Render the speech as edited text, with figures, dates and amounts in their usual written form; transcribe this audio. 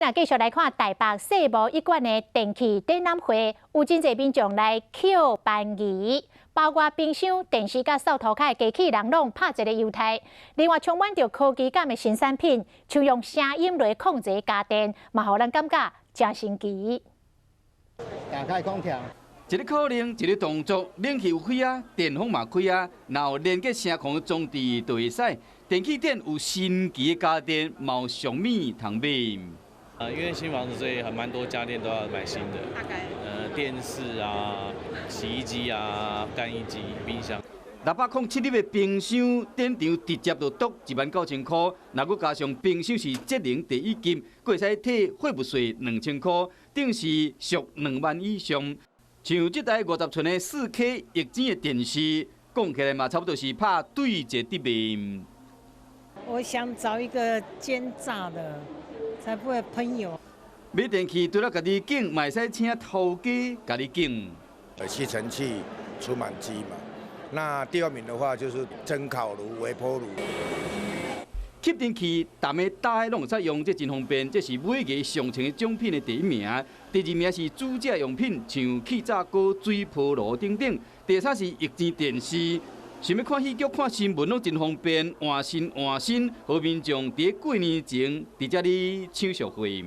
那继续来看台北世贸一馆的电器展览会，有真侪民众来捡便宜，包括冰箱、电视甲扫涂骹的机器人拢拍一个优待。另外，充满着科技感的新产品，像用声音来控制家电，嘛，互咱感觉真神奇。打开空调。 一个口令，一个动作，冷气有开啊，电风嘛开啊，然后连接声控装置就会使。电器店有神奇的家电，嘛有上米通买。因为新房子，所以还蛮多家电都要买新的。大概电视啊、洗衣机啊、干衣机、冰箱。607粒的冰箱，电场直接就剁19000块。若佮加上冰箱是节能第一金，佮会使退废物税2000块，等是属2万以上。像这台50寸的4K 液晶的电视，讲起来嘛，差不多是拍对折的面。我想找一个奸诈的，才不会喷油。买电器除了家己拣，嘛会使请头家家己拣。吸尘器、除螨机嘛。那第二名的话就是蒸烤炉、微波炉。 吸尘器，逐个大家拢有使用，这真方便。这是每个上乘的奖品的第一名，第二名是煮食用品，像气炸锅、水波炉等等。第三是液晶电视，想要看戏剧、看新闻拢真方便，换新，互民众伫过年前伫遮里抢赎回。